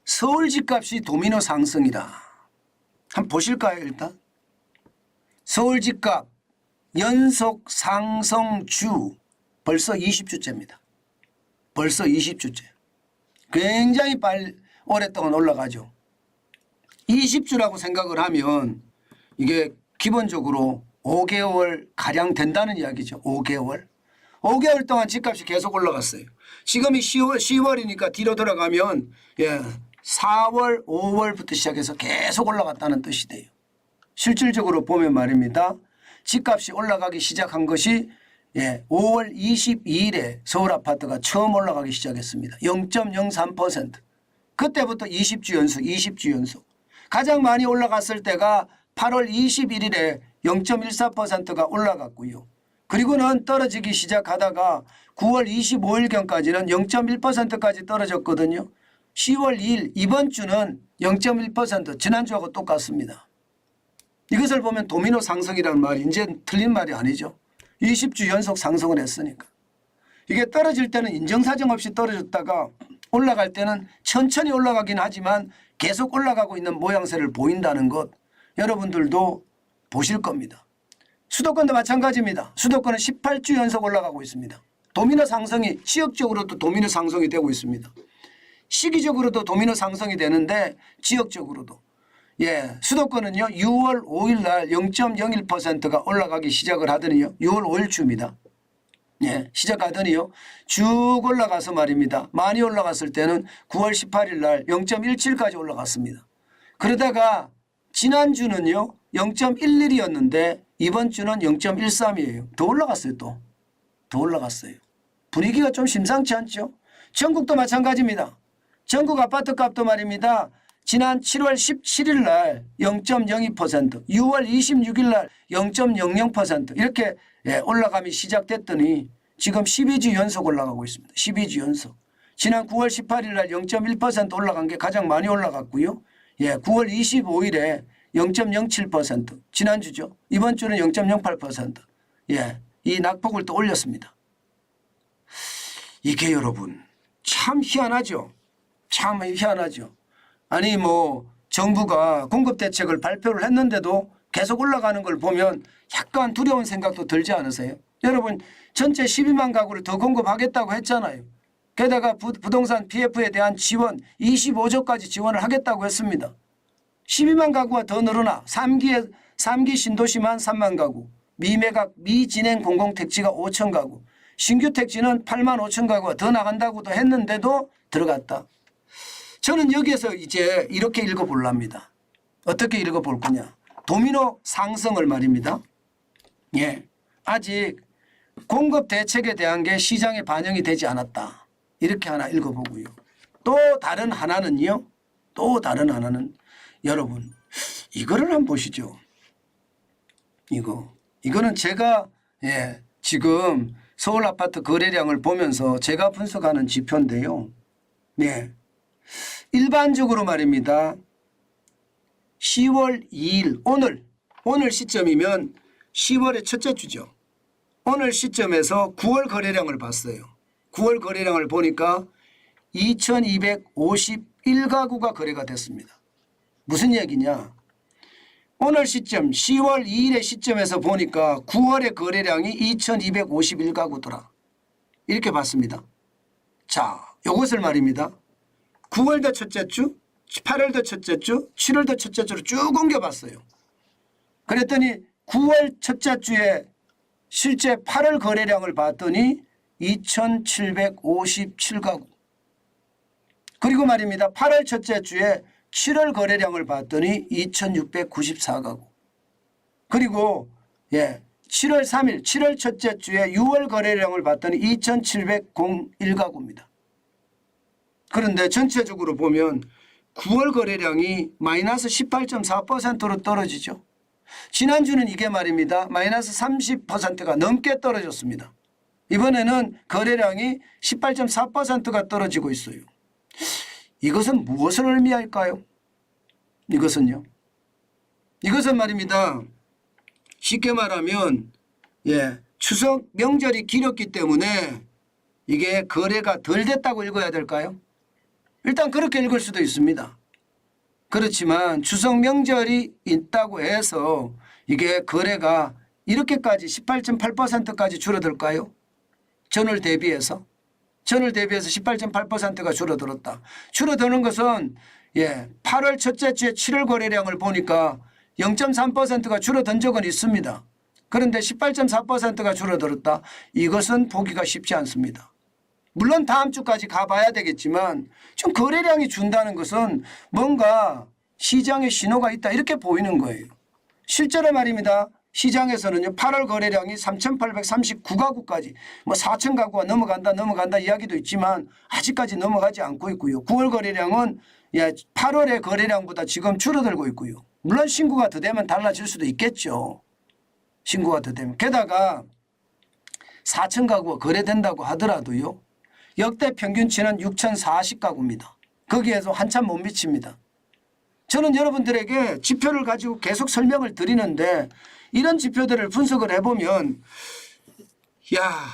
서울 집값이 도미노 상승이다. 한번 보실까요 일단. 서울 집값 연속 상승주 벌써 20주째입니다. 벌써 20주째. 굉장히 오랫동안 올라가죠. 20주라고 생각을 하면 이게 기본적으로 5개월 가량 된다는 이야기죠. 5개월. 5개월 동안 집값이 계속 올라갔어요. 지금이 10월이니까 뒤로 돌아가면 4월, 5월부터 시작해서 계속 올라갔다는 뜻이 돼요. 실질적으로 보면 말입니다. 집값이 올라가기 시작한 것이 5월 22일에 서울 아파트가 처음 올라가기 시작했습니다. 0.03%. 그때부터 20주 연속, 20주 연속. 가장 많이 올라갔을 때가 8월 21일에 0.14%가 올라갔고요. 그리고는 떨어지기 시작하다가 9월 25일경까지는 0.1%까지 떨어졌거든요. 10월 2일 이번 주는 0.1% 지난주하고 똑같습니다. 이것을 보면 도미노 상승이라는 말이 이제 틀린 말이 아니죠. 20주 연속 상승을 했으니까. 이게 떨어질 때는 인정사정 없이 떨어졌다가 올라갈 때는 천천히 올라가긴 하지만 계속 올라가고 있는 모양새를 보인다는 것 여러분들도 보실 겁니다. 수도권도 마찬가지입니다. 수도권은 18주 연속 올라가고 있습니다. 도미노 상승이 지역적으로도 도미노 상승이 되고 있습니다. 시기적으로도 도미노 상승이 되는데 지역적으로도. 수도권은요 6월 5일 날 0.01%가 올라가기 시작을 하더니요. 6월 5일 주입니다. 시작하더니요. 쭉 올라가서 말입니다. 많이 올라갔을 때는 9월 18일 날 0.17까지 올라갔습니다. 그러다가 지난주는요 0.11이었는데 이번 주는 0.13이에요. 더 올라갔어요. 또. 더 올라갔어요. 분위기가 좀 심상치 않죠. 전국도 마찬가지입니다. 전국 아파트 값도 말입니다. 지난 7월 17일 날 0.02%, 6월 26일 날 0.00% 이렇게 올라감이 시작됐더니 지금 12주 연속 올라가고 있습니다. 12주 연속. 지난 9월 18일 날 0.1% 올라간 게 가장 많이 올라갔고요. 9월 25일에 0.07% 지난주죠. 이번 주는 0.08%. 이 낙폭을 또 올렸습니다. 이게 여러분 참 희한하죠. 참 희한하죠. 아니 정부가 공급 대책을 발표를 했는데도 계속 올라가는 걸 보면 약간 두려운 생각도 들지 않으세요? 여러분 전체 12만 가구를 더 공급하겠다고 했잖아요. 게다가 부동산 PF에 대한 지원 25조까지 지원을 하겠다고 했습니다. 12만 가구가 더 늘어나 3기 신도시만 3만 가구, 미매각 미진행 공공택지가 5천 가구, 신규 택지는 8만 5천 가구가 더 나간다고도 했는데도 들어갔다. 저는 여기에서 이제 이렇게 읽어보랍니다. 어떻게 읽어볼 거냐. 도미노 상승을 말입니다. 아직 공급 대책에 대한 게 시장에 반영이 되지 않았다. 이렇게 하나 읽어보고요. 또 다른 하나는요. 여러분 이거를 한번 보시죠. 이거는 제가 지금 서울 아파트 거래량을 보면서 제가 분석하는 지표인데요. 일반적으로 말입니다. 10월 2일 오늘 시점이면 10월의 첫째 주죠. 오늘 시점에서 9월 거래량을 봤어요. 9월 거래량을 보니까 2251가구가 거래가 됐습니다. 무슨 얘기냐. 오늘 시점 10월 2일의 시점에서 보니까 9월의 거래량이 2251가구더라. 이렇게 봤습니다. 자, 이것을 말입니다. 9월도 첫째 주, 8월도 첫째 주, 7월도 첫째 주로 쭉 옮겨봤어요. 그랬더니 9월 첫째 주에 실제 8월 거래량을 봤더니 2757가구. 그리고 말입니다. 8월 첫째 주에 7월 거래량을 봤더니 2694가구. 그리고 7월 3일 7월 첫째 주에 6월 거래량을 봤더니 2701가구입니다. 그런데 전체적으로 보면 9월 거래량이 마이너스 18.4%로 떨어지죠. 지난주는 이게 말입니다. 마이너스 30%가 넘게 떨어졌습니다. 이번에는 거래량이 18.4%가 떨어지고 있어요. 이것은 무엇을 의미할까요? 이것은 말입니다. 쉽게 말하면 추석 명절이 길었기 때문에 이게 거래가 덜 됐다고 읽어야 될까요? 일단 그렇게 읽을 수도 있습니다. 그렇지만 추석 명절이 있다고 해서 이게 거래가 이렇게까지 18.8%까지 줄어들까요? 전월 대비해서 18.8%가 줄어들었다. 줄어드는 것은 8월 첫째 주에 7월 거래량을 보니까 0.3%가 줄어든 적은 있습니다. 그런데 18.4%가 줄어들었다. 이것은 보기가 쉽지 않습니다. 물론 다음 주까지 가봐야 되겠지만 좀 거래량이 준다는 것은 뭔가 시장에 신호가 있다 이렇게 보이는 거예요. 실제로 말입니다. 시장에서는요 8월 거래량이 3,839가구까지 4,000가구가 넘어간다 이야기도 있지만 아직까지 넘어가지 않고 있고요. 9월 거래량은 8월의 거래량보다 지금 줄어들고 있고요. 물론 신고가 더 되면 달라질 수도 있겠죠. 신고가 더 되면. 게다가 4,000가구가 거래된다고 하더라도요. 역대 평균치는 6,040가구입니다. 거기에서 한참 못 미칩니다. 저는 여러분들에게 지표를 가지고 계속 설명을 드리는데 이런 지표들을 분석을 해보면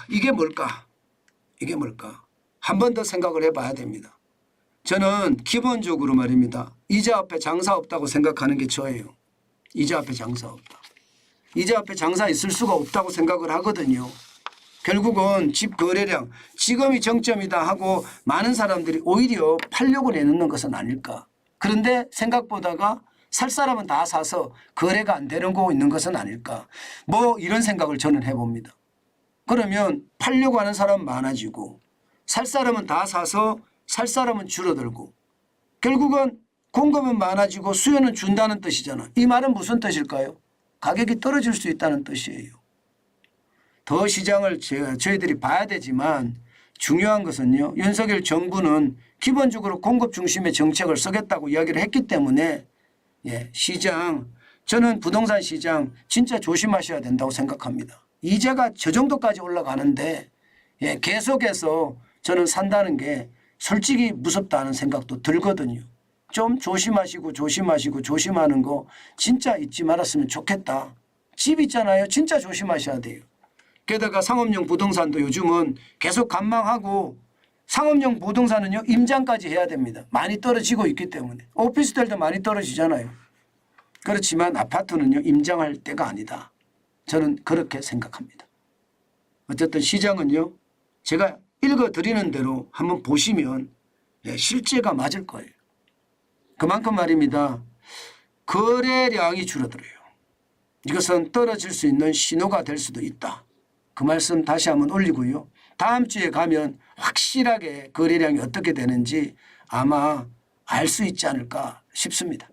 이게 뭘까? 이게 뭘까? 한 번 더 생각을 해봐야 됩니다. 저는 기본적으로 말입니다. 이자 앞에 장사 없다고 생각하는 게 저예요. 이자 앞에 장사 없다. 이자 앞에 장사 있을 수가 없다고 생각을 하거든요. 결국은 집 거래량 지금이 정점이다 하고 많은 사람들이 오히려 팔려고 내놓는 것은 아닐까. 그런데 생각보다가 살 사람은 다 사서 거래가 안 되는 거 있는 것은 아닐까. 이런 생각을 저는 해봅니다. 그러면 팔려고 하는 사람은 많아지고 살 사람은 다 사서 살 사람은 줄어들고 결국은 공급은 많아지고 수요는 준다는 뜻이잖아. 이 말은 무슨 뜻일까요? 가격이 떨어질 수 있다는 뜻이에요. 더 시장을 저희들이 봐야 되지만 중요한 것은요. 윤석열 정부는 기본적으로 공급 중심의 정책을 쓰겠다고 이야기를 했기 때문에 시장 저는 부동산 시장 진짜 조심하셔야 된다고 생각합니다. 이자가 저 정도까지 올라가는데 계속해서 저는 산다는 게 솔직히 무섭다는 생각도 들거든요. 좀 조심하는 거 진짜 잊지 말았으면 좋겠다. 집 있잖아요. 진짜 조심하셔야 돼요. 게다가 상업용 부동산도 요즘은 계속 관망하고 상업용 부동산은요. 임장까지 해야 됩니다. 많이 떨어지고 있기 때문에. 오피스텔도 많이 떨어지잖아요. 그렇지만 아파트는요. 임장할 때가 아니다. 저는 그렇게 생각합니다. 어쨌든 시장은요. 제가 읽어드리는 대로 한번 보시면 실제가 맞을 거예요. 그만큼 말입니다. 거래량이 줄어들어요. 이것은 떨어질 수 있는 신호가 될 수도 있다. 그 말씀 다시 한번 올리고요. 다음 주에 가면 확실하게 거래량이 어떻게 되는지 아마 알 수 있지 않을까 싶습니다.